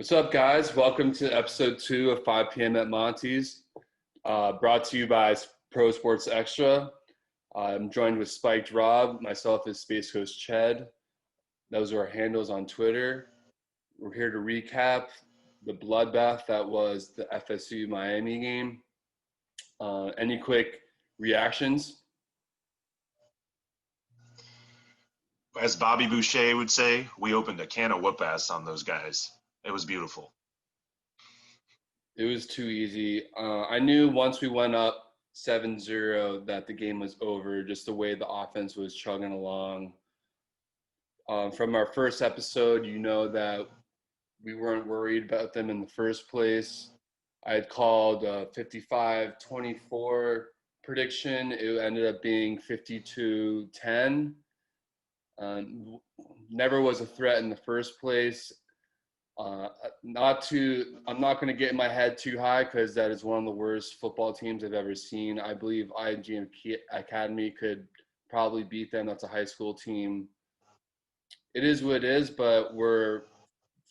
What's up, guys? Welcome to episode 2 of 5 p.m. at Monty's, brought to you by Pro Sports Extra. I'm joined with Spiked Rob. Myself is Space Coast Ched. Those are our handles on Twitter. We're here to recap the bloodbath that was the FSU Miami game. Any quick reactions? As Bobby Boucher would say, we opened a can of whoop ass on those guys. It was beautiful. It was too easy. I knew once we went up 7-0 that the game was over, just the way the offense was chugging along. From our first episode, you know that we weren't worried about them in the first place. I had called a 55-24 prediction. It ended up being 52-10. Never was a threat in the first place. I'm not going to get in my head too high because that is one of the worst football teams I've ever seen. I believe IMG Academy could probably beat them. That's a high school team. It is what it is, but we're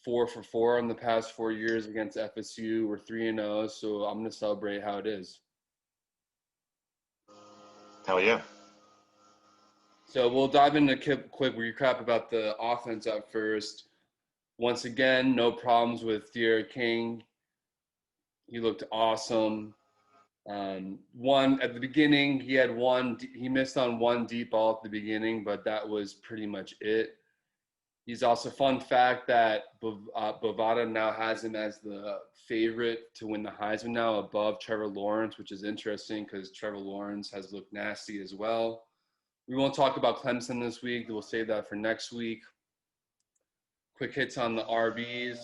4 for 4 in the past 4 years against FSU. We're 3-0, so I'm going to celebrate how it is. Hell yeah. So we'll dive into a quick recap about the offense at first. Once again, no problems with De'Aaron King. He looked awesome. One at the beginning, he missed on one deep ball at the beginning, but that was pretty much it. He's also fun fact that Bovada now has him as the favorite to win the Heisman now above Trevor Lawrence, which is interesting because Trevor Lawrence has looked nasty as well. We won't talk about Clemson this week. We'll save that for next week. Quick hits on the RBs.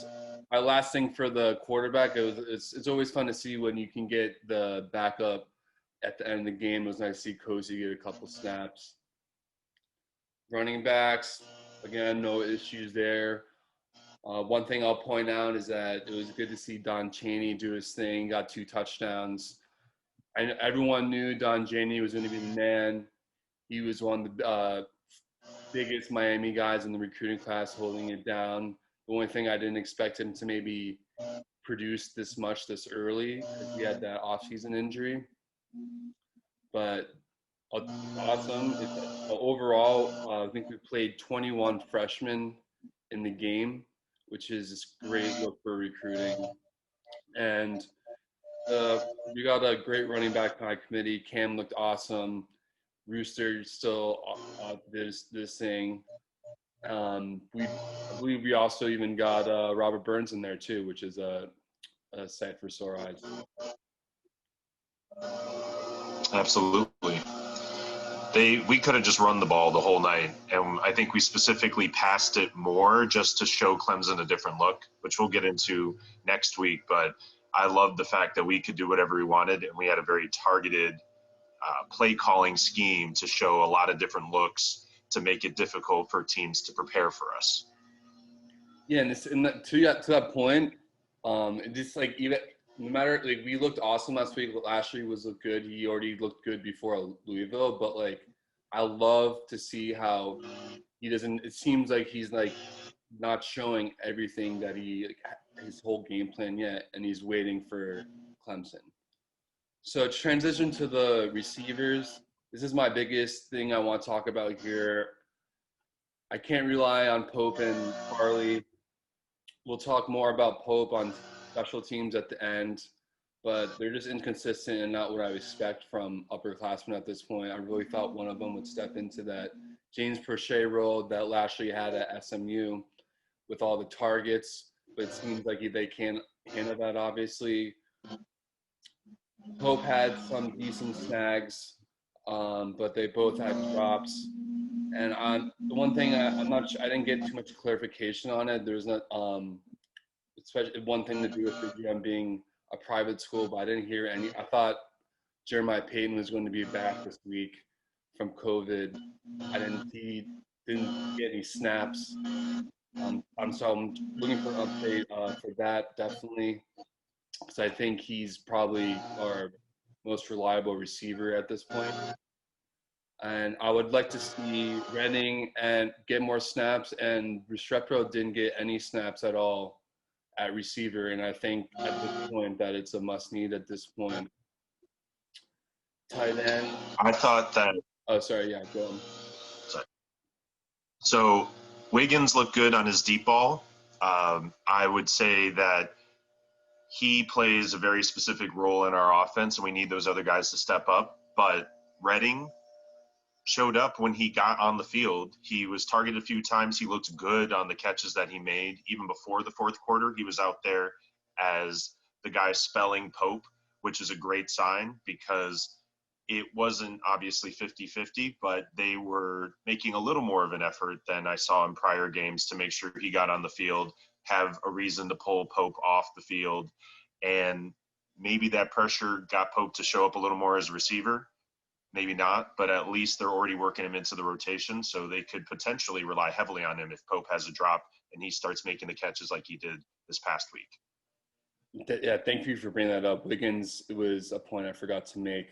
My last thing for the quarterback, it's always fun to see when you can get the backup at the end of the game. It was nice to see Cozy get a couple snaps. Running backs, again, no issues there. One thing I'll point out is that it was good to see Don Chaney do his thing, got 2 touchdowns. Everyone knew Don Chaney was going to be the man. He was one of the biggest Miami guys in the recruiting class holding it down. The only thing I didn't expect him to maybe produce this much this early because he had that offseason injury. But awesome. Overall, I think we played 21 freshmen in the game, which is a great look for recruiting. And we got a great running back by committee. Cam looked awesome. Rooster still did this thing. I believe we also even got Robert Burns in there too, which is a sight for sore eyes. Absolutely. We could have just run the ball the whole night, and I think we specifically passed it more just to show Clemson a different look, which we'll get into next week. But I love the fact that we could do whatever we wanted, and we had a very targeted play calling scheme to show a lot of different looks to make it difficult for teams to prepare for us. Yeah, and to that point, just like even no matter like we looked awesome last week. Last week was looked good. He already looked good before Louisville, but like I love to see how he doesn't. It seems like he's like not showing everything that his whole game plan yet, and he's waiting for Clemson. So transition to the receivers. This is my biggest thing I want to talk about here. I can't rely on Pope and Farley. We'll talk more about Pope on special teams at the end, but they're just inconsistent and not what I expect from upperclassmen at this point. I really thought one of them would step into that James Prochet role that Lashley had at SMU with all the targets, but it seems like they can't handle that, obviously. Pope had some decent snags, but they both had drops. And the one thing I'm not sure, I didn't get too much clarification on it. There's not, especially one thing to do with the UM being a private school, but I didn't hear any. I thought Jeremiah Payton was going to be back this week from COVID. I didn't get any snaps. I'm looking for an update for that, definitely, because I think he's probably our most reliable receiver at this point. And I would like to see Redding and get more snaps, and Restrepo didn't get any snaps at all at receiver, and I think at this point that it's a must need at this point. Tight end. I thought that. Oh, sorry. Yeah, go on. So Wiggins looked good on his deep ball. I would say that he plays a very specific role in our offense, and we need those other guys to step up. But Redding showed up when he got on the field. He was targeted a few times. He looked good on the catches that he made. Even before the fourth quarter, he was out there as the guy spelling Pope, which is a great sign because it wasn't obviously 50-50, but they were making a little more of an effort than I saw in prior games to make sure he got on the field, have a reason to pull Pope off the field. And maybe that pressure got Pope to show up a little more as a receiver. Maybe not, but at least they're already working him into the rotation, so they could potentially rely heavily on him if Pope has a drop and he starts making the catches like he did this past week. Yeah, thank you for bringing that up. Wiggins was a point I forgot to make.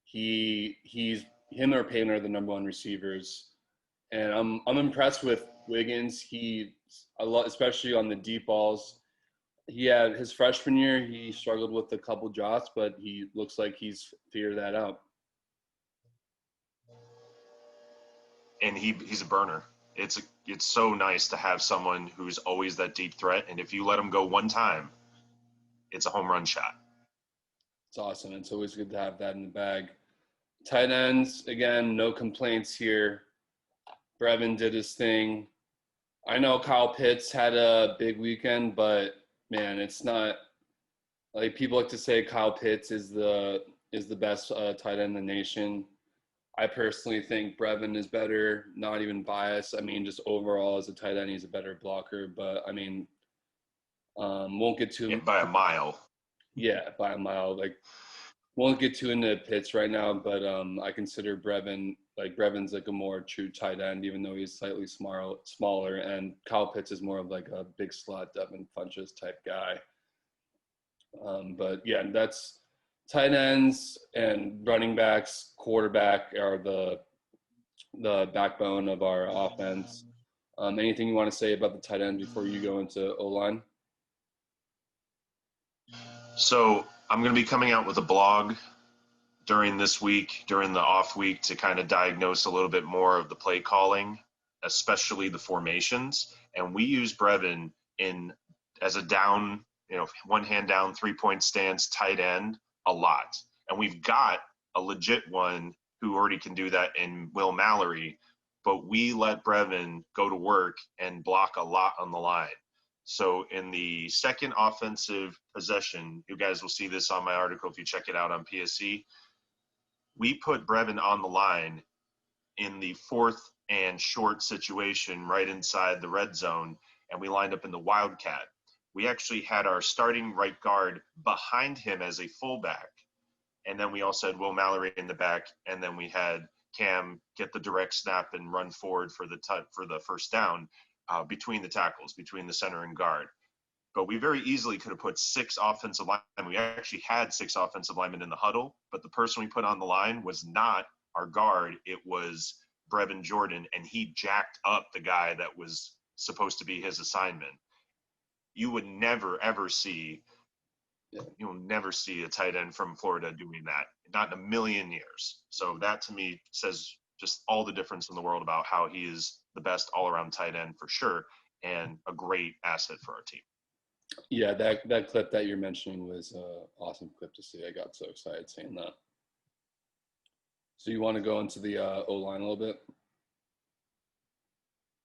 Him or Payton are the number one receivers, and I'm impressed with Wiggins. He a lot, especially on the deep balls. He had his freshman year. He struggled with a couple drops, but he looks like he's figured that out. And he's a burner. It's so nice to have someone who's always that deep threat, and if you let him go one time, it's a home run shot. It's awesome. It's always good to have that in the bag. Tight ends, again, no complaints here. Brevin did his thing. I know Kyle Pitts had a big weekend, but man, it's not like people like to say Kyle Pitts is the best tight end in the nation. I personally think Brevin is better, not even biased. I mean, just overall as a tight end, he's a better blocker. But I mean, won't get too by a mile. Yeah, by a mile. Like, won't get too into Pitts right now, but I consider Brevin's like a more true tight end, even though he's slightly smaller, and Kyle Pitts is more of like a big slot Devin Funchess type guy. But yeah, that's tight ends and running backs, quarterback are the backbone of our offense. Anything you want to say about the tight end before you go into O-line? So I'm going to be coming out with a blog during this week, during the off week, to kind of diagnose a little bit more of the play calling, especially the formations. And we use Brevin as a down, one hand down, 3-point stance tight end a lot. And we've got a legit one who already can do that in Will Mallory, but we let Brevin go to work and block a lot on the line. So in the second offensive possession, you guys will see this on my article if you check it out on PSC, we put Brevin on the line in the fourth and short situation right inside the red zone, and we lined up in the Wildcat. We actually had our starting right guard behind him as a fullback, and then we also had Will Mallory in the back, and then we had Cam get the direct snap and run forward for the first down between the tackles, between the center and guard. But we very easily could have put 6 offensive linemen. We actually had 6 offensive linemen in the huddle, but the person we put on the line was not our guard. It was Brevin Jordan, and he jacked up the guy that was supposed to be his assignment. You would never, ever see you'll never see a tight end from Florida doing that, not in a million years. So that to me says just all the difference in the world about how he is the best all-around tight end for sure, and a great asset for our team. Yeah, that clip that you're mentioning was an awesome clip to see. I got so excited seeing that. So you want to go into the O-line a little bit?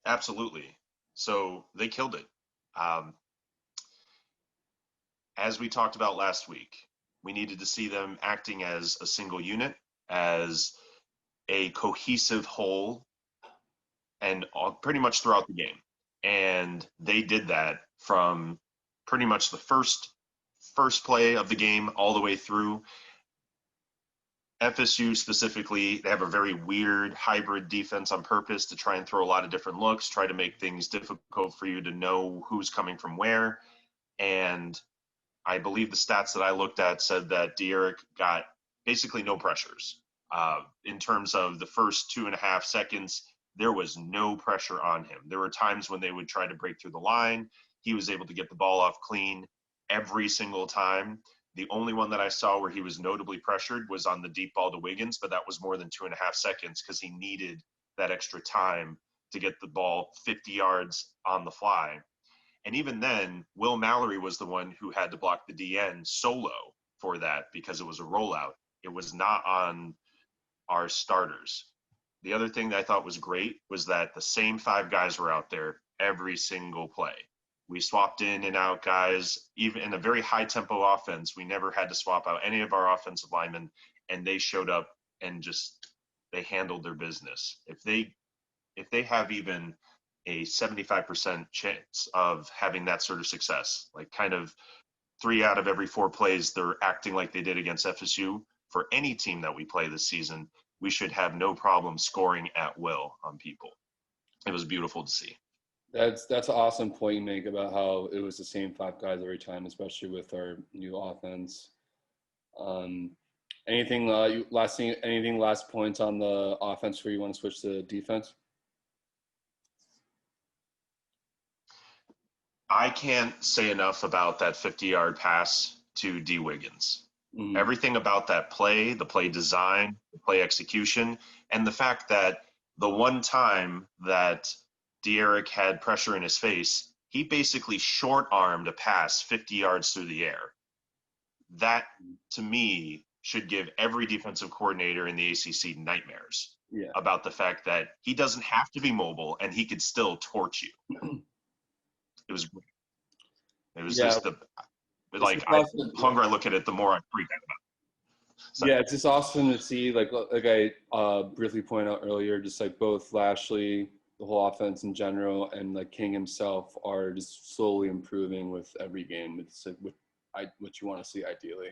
Absolutely. So they killed it. As we talked about last week, we needed to see them acting as a single unit, as a cohesive whole, and pretty much throughout the game. And they did that from pretty much the first play of the game all the way through. FSU specifically, they have a very weird hybrid defense on purpose to try and throw a lot of different looks, try to make things difficult for you to know who's coming from where. And I believe the stats that I looked at said that De'Eric got basically no pressures. In terms of the first 2.5 seconds, there was no pressure on him. There were times when they would try to break through the line. He was able to get the ball off clean every single time. The only one that I saw where he was notably pressured was on the deep ball to Wiggins, but that was more than 2.5 seconds because he needed that extra time to get the ball 50 yards on the fly. And even then, Will Mallory was the one who had to block the DN solo for that because it was a rollout. It was not on our starters. The other thing that I thought was great was that the same 5 guys were out there every single play. We swapped in and out guys. Even in a very high tempo offense, we never had to swap out any of our offensive linemen, and they showed up and just they handled their business. If they have even a 75% chance of having that sort of success, like kind of 3 out of every 4 plays they're acting like they did against FSU, for any team that we play this season, we should have no problem scoring at will on people. It was beautiful to see. That's an awesome point you make about how it was the same 5 guys every time, especially with our new offense. Anything last points on the offense where you want to switch to defense? I can't say enough about that 50-yard pass to D. Wiggins. Mm-hmm. Everything about that play, the play design, the play execution, and the fact that the one time that De'Eric had pressure in his face, he basically short-armed a pass 50 yards through the air. That, to me, should give every defensive coordinator in the ACC nightmares about the fact that he doesn't have to be mobile and he could still torch you. It was just the longer I look at it, the more I freak out about it. So. Yeah, it's just awesome to see, like I briefly pointed out earlier, just like both Lashley, the whole offense in general, and like King himself are just slowly improving with every game. It's like what you want to see ideally.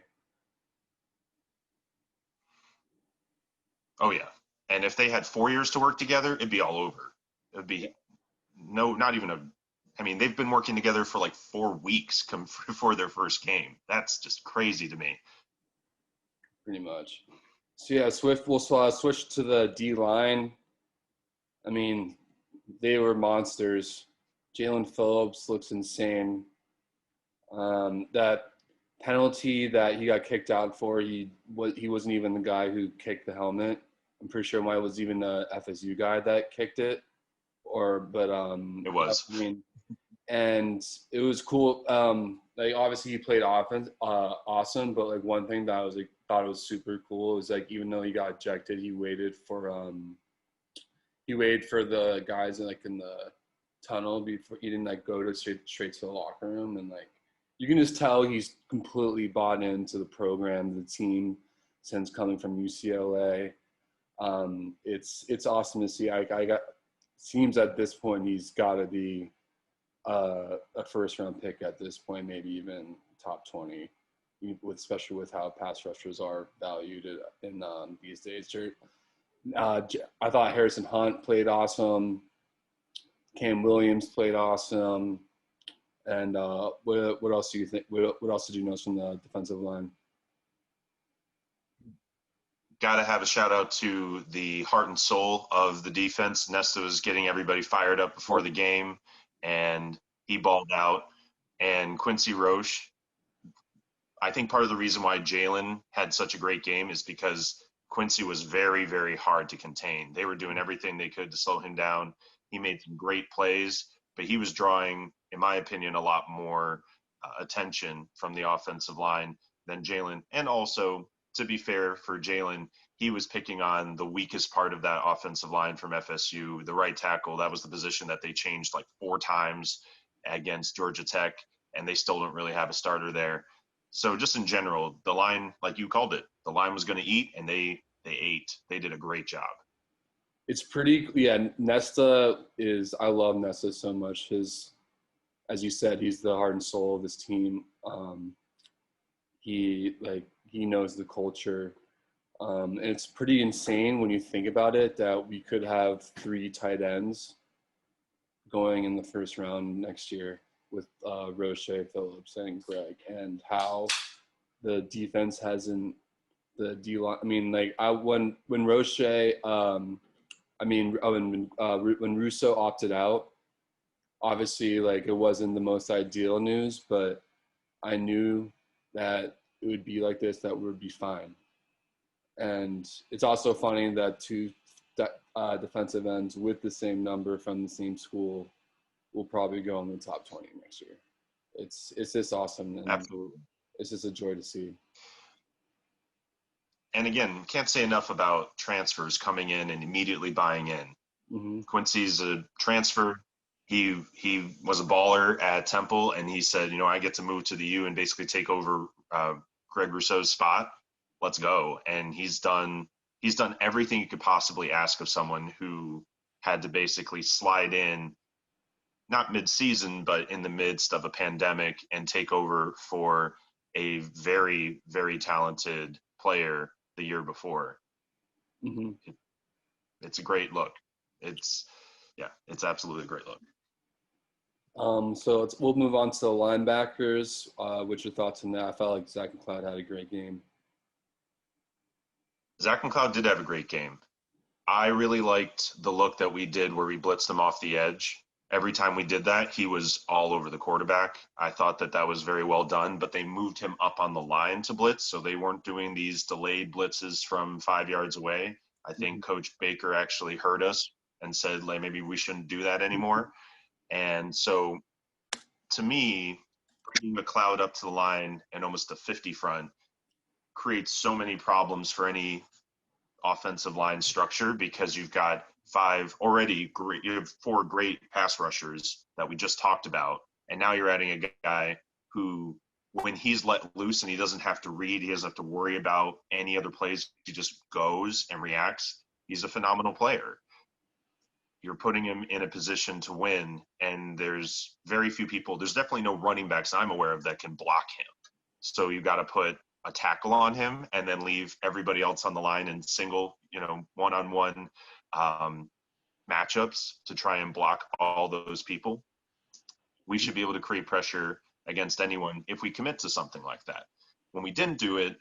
Oh yeah, and if they had 4 years to work together, it'd be all over. It'd be not even a. I mean, they've been working together for like 4 weeks before their first game. That's just crazy to me. Pretty much. So yeah, Swift will switch to the D line. I mean, they were monsters. Jalen Phillips looks insane. That penalty that he got kicked out for, he wasn't even the guy who kicked the helmet. I'm pretty sure it was even the FSU guy that kicked it. It was. I mean, and it was cool. Like obviously he played offense, awesome. But like one thing that I was like thought it was super cool was like even though he got ejected, he waited for the guys in the tunnel before he didn't like go to straight to the locker room, and like you can just tell he's completely bought into the program, the team, since coming from UCLA. It's awesome to see. Seems at this point he's got to be a first round pick at this point, maybe even top 20, especially with how pass rushers are valued in these days. I thought Harrison Hunt played awesome. Cam Williams played awesome. And what else do you think? What else did you notice from the defensive line? Got to have a shout out to the heart and soul of the defense. Nesta was getting everybody fired up before the game, and he balled out. And Quincy Roche, I think part of the reason why Jalen had such a great game is because Quincy was very, very hard to contain. They were doing everything they could to slow him down. He made some great plays, but he was drawing, in my opinion, a lot more attention from the offensive line than Jalen. And also, to be fair for Jalen, he was picking on the weakest part of that offensive line from FSU, the right tackle. That was the position that they changed like 4 times against Georgia Tech, and they still don't really have a starter there. So just in general, the line, like you called it, the line was going to eat, and they ate. They did a great job. It's pretty, Nesta I love Nesta so much. As you said, he's the heart and soul of this team. He knows the culture. And it's pretty insane when you think about it that we could have 3 tight ends going in the first round next year with Roche, Phillips, and Greg, and how the defense hasn't the D-line. I mean, like when Roche, when Russo opted out, obviously, like, it wasn't the most ideal news, but I knew that it would be like this, that would be fine. And it's also funny that two defensive ends with the same number from the same school will probably go in the top 20 next year. It's just awesome, and Absolutely. it's just a joy to see. And again, can't say enough about transfers coming in and immediately buying in. Mm-hmm. Quincy's a transfer. He was a baller at Temple, and he said, I get to move to the U and basically take over Greg Rousseau's spot. Let's go. And he's done everything you could possibly ask of someone who had to basically slide in, not mid-season, but in the midst of a pandemic, and take over for a very, very talented player the year before. Mm-hmm. It's a great look. It's absolutely a great look. So we'll move on to the linebackers. What's your thoughts on that? I felt like Zach McCloud had a great game. Zach McCloud did have a great game. I really liked the look that we did where we blitzed him off the edge. Every time we did that, he was all over the quarterback. I thought that was very well done, but they moved him up on the line to blitz, so they weren't doing these delayed blitzes from 5 yards away. I think Coach Baker actually heard us and said, like, maybe we shouldn't do that anymore. And so, to me, bringing McCloud up to the line and almost a 50 front creates so many problems for any offensive line structure, because you've got you have 4 great pass rushers that we just talked about, and now you're adding a guy who, when he's let loose and he doesn't have to read, he doesn't have to worry about any other plays, he just goes and reacts. He's a phenomenal player. You're putting him in a position to win, and there's very few people, there's definitely no running backs I'm aware of that can block him. So you got to put a tackle on him and then leave everybody else on the line in single, one-on-one matchups to try and block all those people. We should be able to create pressure against anyone if we commit to something like that. When we didn't do it,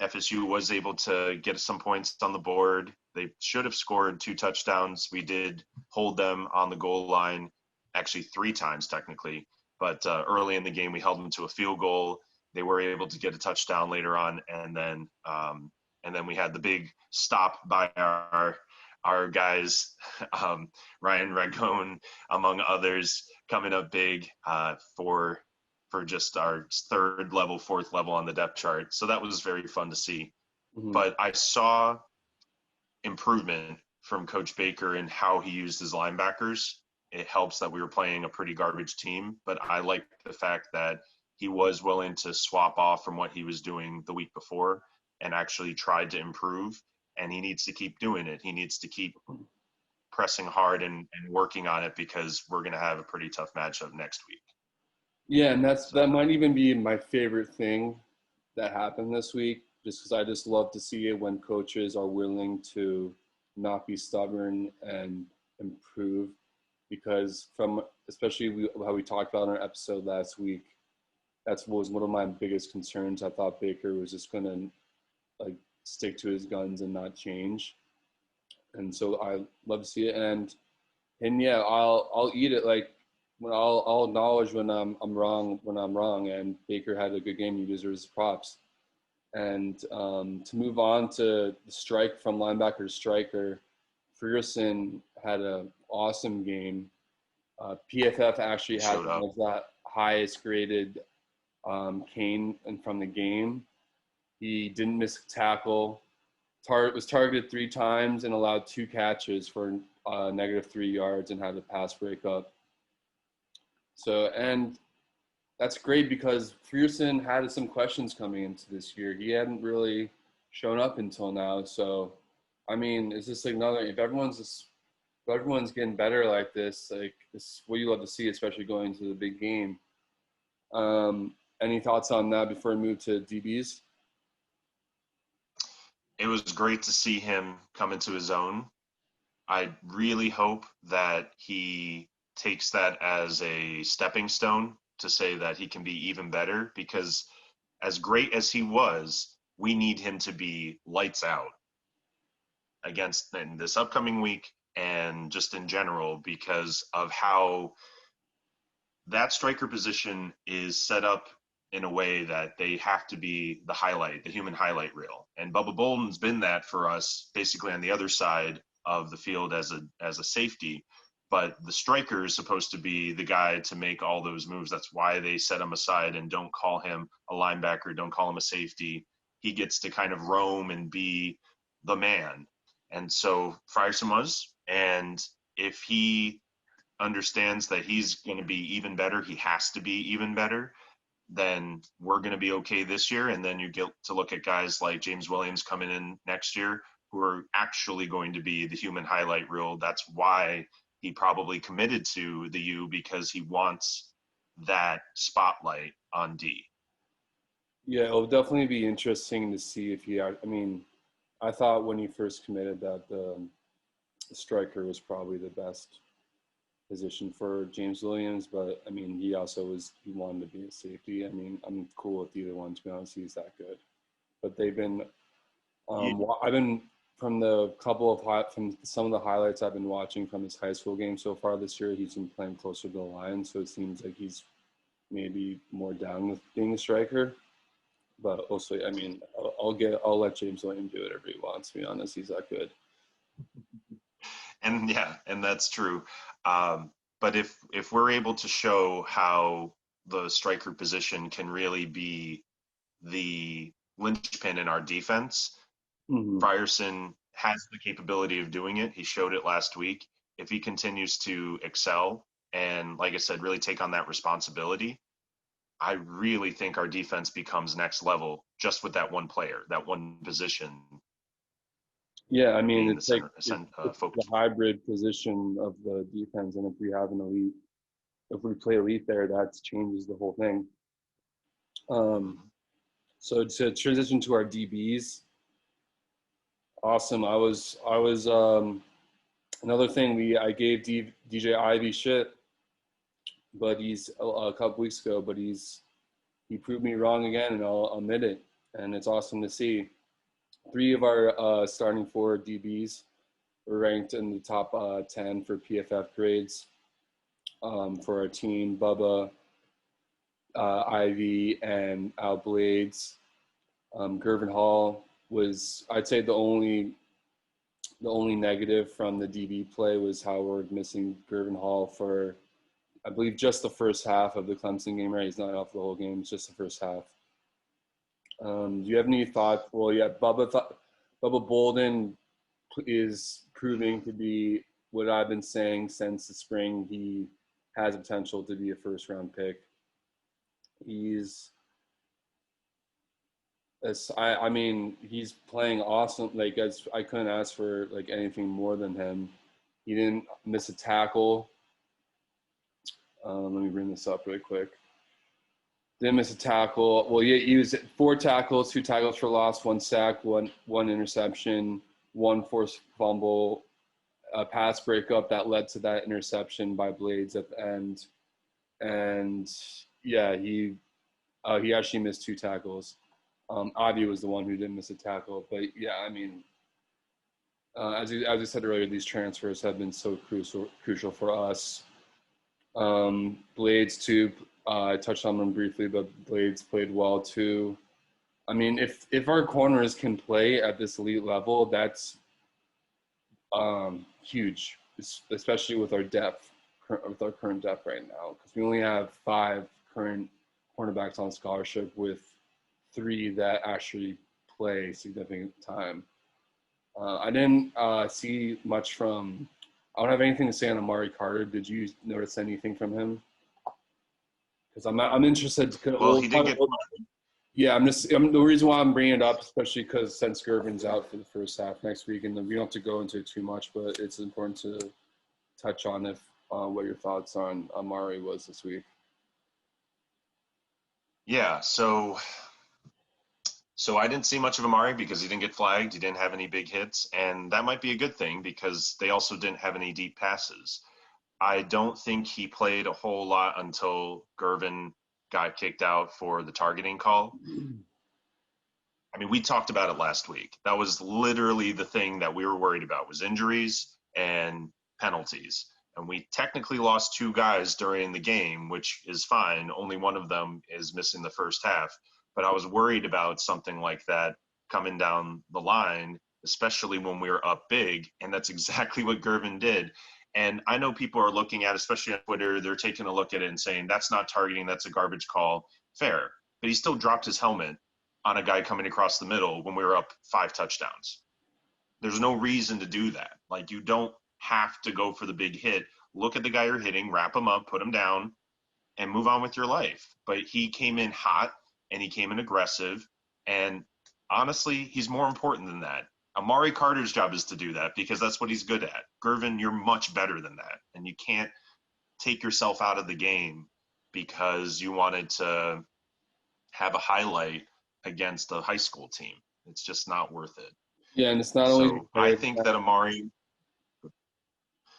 FSU was able to get some points on the board. They should have scored 2 touchdowns. We did hold them on the goal line, actually 3 times technically, but early in the game we held them to a field goal. They were able to get a touchdown later on, and then we had the big stop by our guys, Ryan Ragone, among others, coming up big for just our 3rd level, 4th level on the depth chart. So that was very fun to see. Mm-hmm. But I saw improvement from Coach Baker in how he used his linebackers. It helps that we were playing a pretty garbage team, but I liked the fact that he was willing to swap off from what he was doing the week before and actually tried to improve, and he needs to keep doing it. He needs to keep pressing hard and working on it, because we're going to have a pretty tough matchup next week. Yeah, and that might even be my favorite thing that happened this week, just because I just love to see it when coaches are willing to not be stubborn and improve, because especially how we talked about in our episode last week, that was one of my biggest concerns. I thought Baker was just going to stick to his guns and not change. And so I love to see it. And yeah, I'll eat it. Like, I'll acknowledge when I'm wrong. And Baker had a good game. He deserves his props. And to move on to the strike from linebacker to striker, Ferguson had an awesome game. PFF actually had the highest graded Kane from the game. He didn't miss a tackle. Was targeted 3 times and allowed 2 catches for -3 yards and had a pass breakup. So, and that's great, because Ferguson had some questions coming into this year. He hadn't really shown up until now. So, I mean, it's just if everyone's getting better like this, like, this is what you love to see, especially going to the big game. Any thoughts on that before we move to DBs? It was great to see him come into his own. I really hope that he takes that as a stepping stone to say that he can be even better, because as great as he was, we need him to be lights out in this upcoming week and just in general, because of how that striker position is set up in a way that they have to be the highlight, the human highlight reel. And Bubba Bolden's been that for us, basically on the other side of the field as a safety. But the striker is supposed to be the guy to make all those moves. That's why they set him aside and don't call him a linebacker, don't call him a safety. He gets to kind of roam and be the man. And so Frierson was. And if he understands that he's going to be even better, he has to be even better, then we're going to be okay this year. And then you get to look at guys like James Williams coming in next year who are actually going to be the human highlight reel. That's why he probably committed to the U, because he wants that spotlight on D. Yeah, it'll definitely be interesting to see if he. I mean, I thought when he first committed that the striker was probably the best position for James Williams, but I mean, he wanted to be a safety. I mean, I'm cool with either one, to be honest. He's that good, but they've been. I've been from some of the highlights I've been watching from his high school game so far this year. He's been playing closer to the line, so it seems like he's maybe more down with being a striker. But also, I mean, I'll let James Williams do whatever he wants. To be honest, he's that good. And yeah, and that's true. But if we're able to show how the striker position can really be the linchpin in our defense, Frierson has the capability of doing it. He showed it last week. If he continues to excel and, like I said, really take on that responsibility, I really think our defense becomes next level just with that one player, that one position. Yeah, I mean, it's like it's the hybrid position of the defense, and if we play elite there, that changes the whole thing. So to transition to our DBs, awesome. I was another thing I gave DJ Ivy shit, but he's a couple weeks ago, but he proved me wrong again, and I'll admit it, and it's awesome to see. 3 of our starting 4 DBs were ranked in the top 10 for PFF grades for our team. Bubba, Ivy, and Al Blades. Gervin Hall was, I'd say, the only negative from the DB play was how we're missing Gervin Hall for, I believe, just the first half of the Clemson game. Right, he's not off the whole game; it's just the first half. Do you have any thoughts? Well, yeah, Bubba Bolden is proving to be what I've been saying since the spring. He has potential to be a first-round pick. I mean, he's playing awesome. Like, I couldn't ask for like anything more than him. He didn't miss a tackle. Let me bring this up really quick. Didn't miss a tackle. Well, yeah, he was 4 tackles, 2 tackles for loss, 1 sack, one interception, 1 forced fumble, a pass breakup that led to that interception by Blades at the end. And yeah, he actually missed 2 tackles. Ivy was the one who didn't miss a tackle. But yeah, I mean, as I said earlier, these transfers have been so crucial for us. Blades too. I touched on them briefly, but Blades played well too. I mean, if our corners can play at this elite level, that's huge, especially with our depth, with our current depth right now, because we only have 5 current cornerbacks on scholarship, with 3 that actually play significant time. I didn't see much from. I don't have anything to say on Amari Carter. Did you notice anything from him? Because I'm interested. Well, he did get. Yeah, the reason why I'm bringing it up, especially because since Gervin's out for the first half next week, and we don't have to go into it too much, but it's important to touch on what your thoughts on Amari was this week. Yeah, so I didn't see much of Amari because he didn't get flagged. He didn't have any big hits, and that might be a good thing because they also didn't have any deep passes. I don't think he played a whole lot until Gervin got kicked out for the targeting call. I mean, we talked about it last week. That was literally the thing that we were worried about, was injuries and penalties. And we technically lost 2 guys during the game, which is fine. Only one of them is missing the first half. But I was worried about something like that coming down the line, especially when we were up big. And that's exactly what Gervin did. And I know people are looking at, especially on Twitter, they're taking a look at it and saying, that's not targeting, that's a garbage call. Fair. But he still dropped his helmet on a guy coming across the middle when we were up 5 touchdowns. There's no reason to do that. Like, you don't have to go for the big hit. Look at the guy you're hitting, wrap him up, put him down, and move on with your life. But he came in hot, and he came in aggressive, and honestly, he's more important than that. Amari Carter's job is to do that because that's what he's good at. Gervin, you're much better than that, and you can't take yourself out of the game because you wanted to have a highlight against a high school team. It's just not worth it. Yeah, and it's not only. So I think that Amari.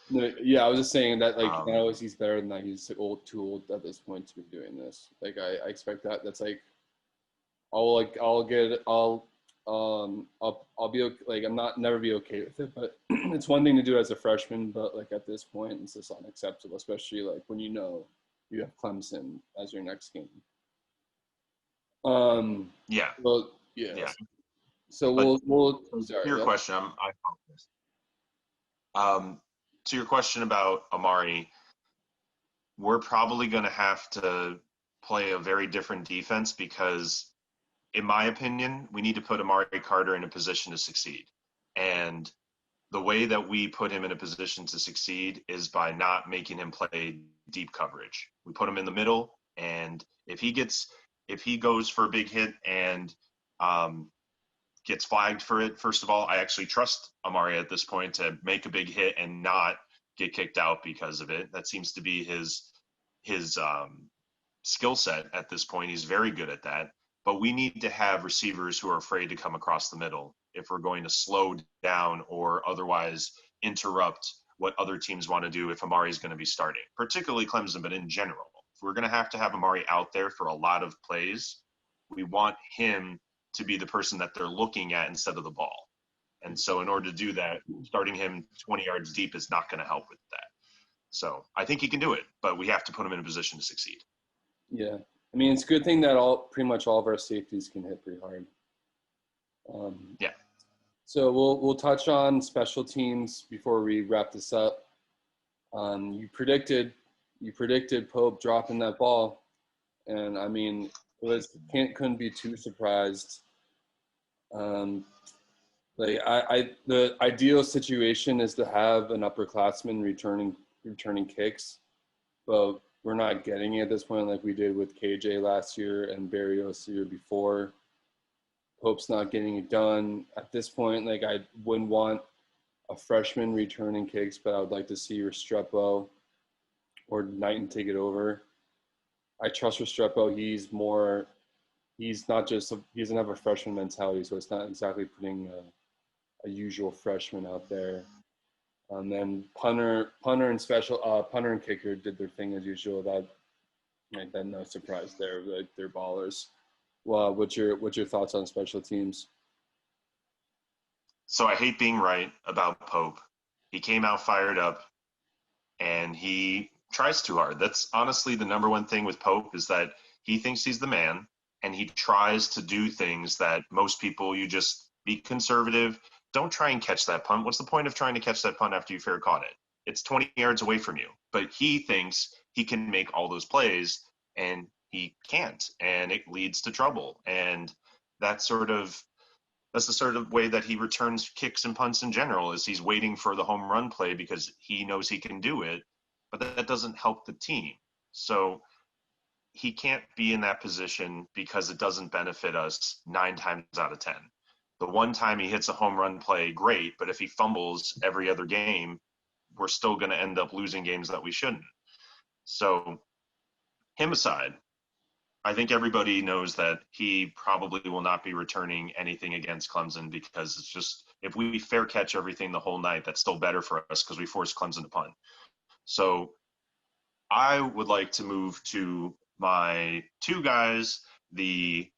No, yeah, I was just saying that, like, not always he's better than that. He's too old at this point to be doing this. Like, I expect that. That's like, I'll be okay. Like, I'm not never be okay with it, but it's one thing to do as a freshman, but like at this point, it's just unacceptable, especially like when you know you have Clemson as your next game. Yeah. Well, yeah. So we'll sorry, to your question, I apologize. To your question about Amari, we're probably going to have to play a very different defense because, in my opinion, we need to put Amari Carter in a position to succeed. And the way that we put him in a position to succeed is by not making him play deep coverage. We put him in the middle, and if he goes for a big hit and gets flagged for it, first of all, I actually trust Amari at this point to make a big hit and not get kicked out because of it. That seems to be his skill set at this point. He's very good at that. But we need to have receivers who are afraid to come across the middle if we're going to slow down or otherwise interrupt what other teams want to do if Amari is going to be starting, particularly Clemson, but in general. If we're going to have Amari out there for a lot of plays, we want him to be the person that they're looking at instead of the ball. And so in order to do that, starting him 20 yards deep is not going to help with that. So I think he can do it, but we have to put him in a position to succeed. Yeah. I mean, it's a good thing that pretty much all of our safeties can hit pretty hard. Yeah. So we'll touch on special teams before we wrap this up. You predicted Pope dropping that ball, and I mean, couldn't be too surprised. Like the ideal situation is to have an upperclassman returning kicks, but we're not getting it at this point like we did with KJ last year and Barrios the year before. Pope's not getting it done at this point. Like, I wouldn't want a freshman returning kicks, but I would like to see Restrepo or Knighton take it over. I trust Restrepo. He doesn't have a freshman mentality, so it's not exactly putting a usual freshman out there. And then punter and kicker did their thing as usual. That no surprise there. Like, they're ballers. Well, what's your thoughts on special teams? So I hate being right about Pope. He came out fired up, and he tries too hard. That's honestly the number one thing with Pope is that he thinks he's the man, and he tries to do things that most people, you just be conservative. Don't try and catch that punt. What's the point of trying to catch that punt after you fair caught it? It's 20 yards away from you. But he thinks he can make all those plays, and he can't, and it leads to trouble. And that's the sort of way that he returns kicks and punts in general, is he's waiting for the home run play because he knows he can do it, but that doesn't help the team. So he can't be in that position because it doesn't benefit us 9 times out of 10. The one time he hits a home run play, great, but if he fumbles every other game, we're still going to end up losing games that we shouldn't. So him aside, I think everybody knows that he probably will not be returning anything against Clemson because it's just, if we fair catch everything the whole night, that's still better for us because we forced Clemson to punt. So I would like to move to my 2 guys, the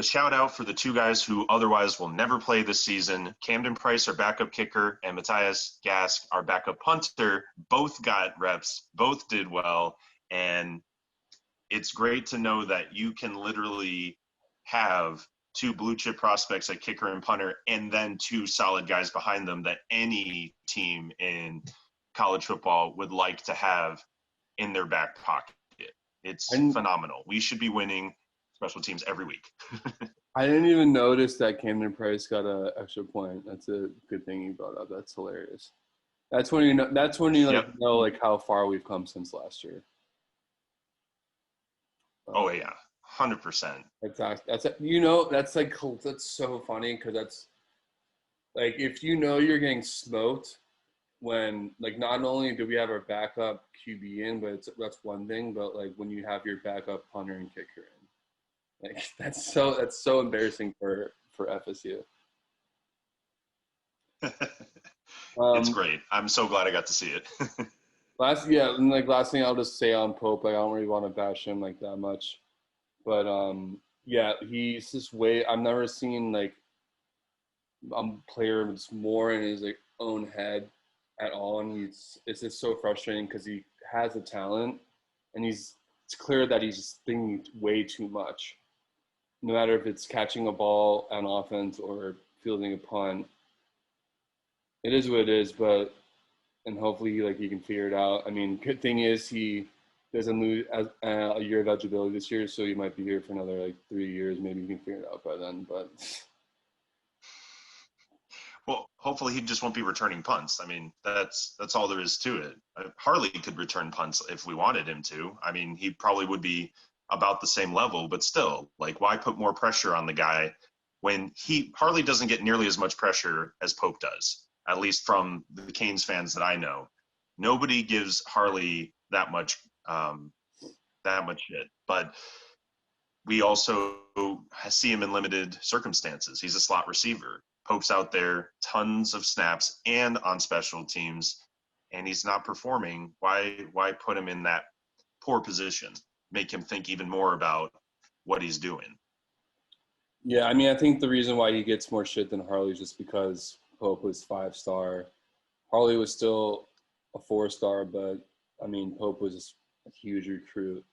the shout out for the two guys who otherwise will never play this season. Camden Price, our backup kicker, and Matthias Gask, our backup punter, both got reps, both did well. And it's great to know that you can literally have two blue chip prospects at kicker and punter, and then two solid guys behind them that any team in college football would like to have in their back pocket. It's phenomenal. We should be winning special teams every week. I didn't even notice that Camden Price got an extra point. That's a good thing you brought up. That's hilarious. That's when you know. That's when you Yep. know like how far we've come since last year. Oh yeah, 100%. That's that's so funny because that's like if you know you're getting smoked when like not only do we have our backup QB in, but that's one thing, but like when you have your backup punter and kicker in, like that's so embarrassing for FSU. It's great. I'm so glad I got to see it. Last thing I'll just say on Pope, like I don't really want to bash him like that much, but yeah, he's just way. I've never seen like a player that's more in his like own head at all, and it's just so frustrating because he has the talent, and it's clear that he's just thinking way too much. No matter if it's catching a ball on offense or fielding a punt, it is what it is. But and hopefully he can figure it out. I mean, good thing is he doesn't lose a year of eligibility this year, so he might be here for another like 3 years. Maybe he can figure it out by then. But well, hopefully he just won't be returning punts. I mean, that's all there is to it. Harley could return punts if we wanted him to. I mean, he probably would be about the same level, but still, like, why put more pressure on the guy when Harley doesn't get nearly as much pressure as Pope does, at least from the Canes fans that I know. Nobody gives Harley that much shit, but we also see him in limited circumstances. He's a slot receiver. Pope's out there tons of snaps and on special teams, and he's not performing. Why put him in that poor position? Make him think even more about what he's doing. yeah, I mean, I think the reason why he gets more shit than Harley is just because Pope was 5-star. Harley was still a 4-star, but I mean, Pope was a huge recruit.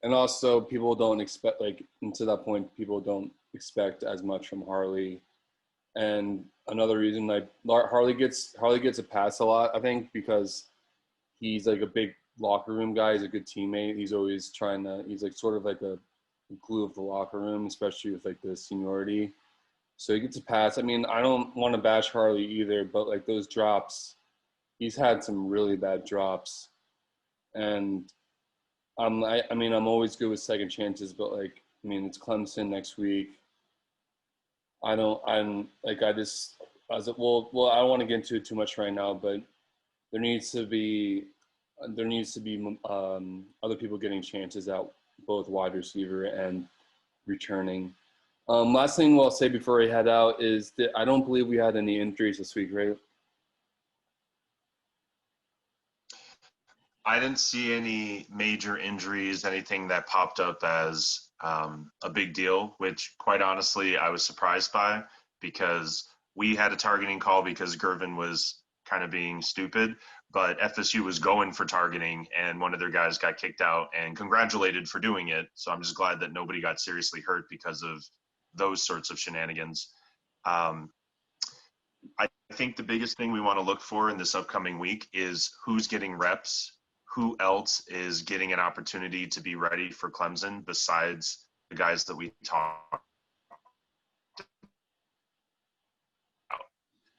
And also, people don't expect, like, and to that point, people don't expect as much from Harley. And another reason, like, Harley gets a pass a lot, I think, because he's like a big locker room guy. He's a good teammate. He's always he's like sort of like a glue of the locker room, especially with like the seniority. So he gets a pass. I mean, I don't want to bash Harley either, but like those drops, he's had some really bad drops. And I mean, I'm always good with second chances, but like, I mean, it's Clemson next week. I don't want to get into it too much right now, but there needs to be other people getting chances at both wide receiver and returning. Last thing I'll say before we head out is that I don't believe we had any injuries this week, right? I didn't see any major injuries, anything that popped up as a big deal, which quite honestly I was surprised by because we had a targeting call because Gervin was kind of being stupid, but FSU was going for targeting and one of their guys got kicked out and congratulated for doing it. So I'm just glad that nobody got seriously hurt because of those sorts of shenanigans. I think the biggest thing we want to look for in this upcoming week is who's getting reps, who else is getting an opportunity to be ready for Clemson besides the guys that we talked about.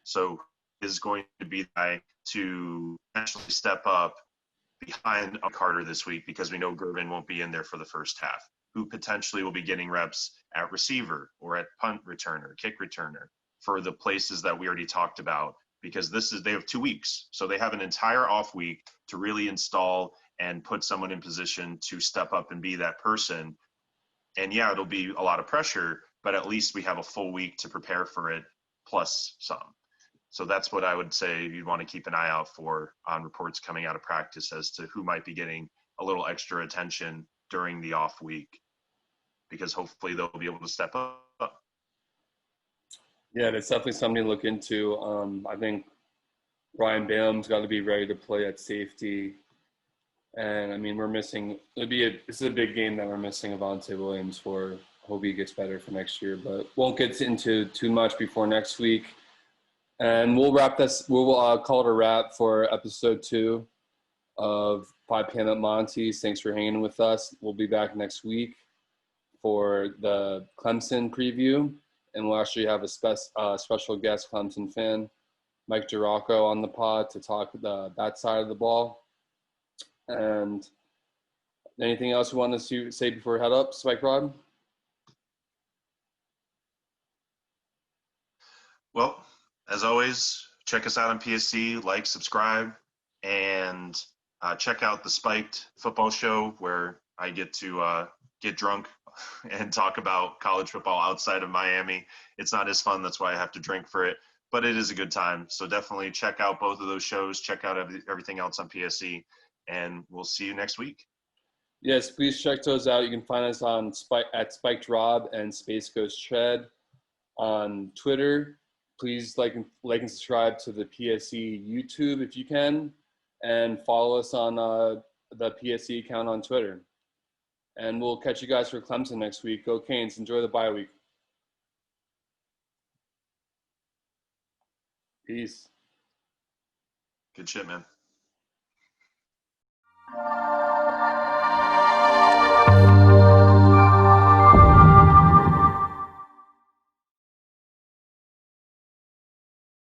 So is going to be the guy to actually step up behind Carter this week because we know Gervin won't be in there for the first half, who potentially will be getting reps at receiver or at punt returner, kick returner for the places that we already talked about, because they have 2 weeks. So they have an entire off week to really install and put someone in position to step up and be that person. And yeah, it'll be a lot of pressure, but at least we have a full week to prepare for it plus some. So that's what I would say you'd want to keep an eye out for on reports coming out of practice as to who might be getting a little extra attention during the off week. because hopefully they'll be able to step up. Yeah, that's definitely something to look into. I think Brian Bale's got to be ready to play at safety. And I mean, we're missing. This is a big game that we're missing Avonte Williams for. Hope he gets better for next year, but won't get into too much before next week. And we'll wrap this. We'll call it a wrap for episode 2 of 5 p.m. at Monty's. Thanks for hanging with us. We'll be back next week for the Clemson preview, and we'll actually have a special guest Clemson fan, Mike Girocco, on the pod to talk that side of the ball. And anything else you want to say before we head up, Spike Rod? Well, as always, check us out on PSC, like, subscribe, and check out the Spiked Football Show, where I get to get drunk and talk about college football outside of Miami. It's not as fun. That's why I have to drink for it, but it is a good time. So definitely check out both of those shows. Check out everything else on PSC, and we'll see you next week. Yes, please check those out. You can find us on at Spiked Rob and Space Ghost Tread on Twitter. Please like and subscribe to the PSC YouTube if you can, and follow us on the PSC account on Twitter. And we'll catch you guys for Clemson next week. Go Canes. Enjoy the bye week. Peace. Good shit, man.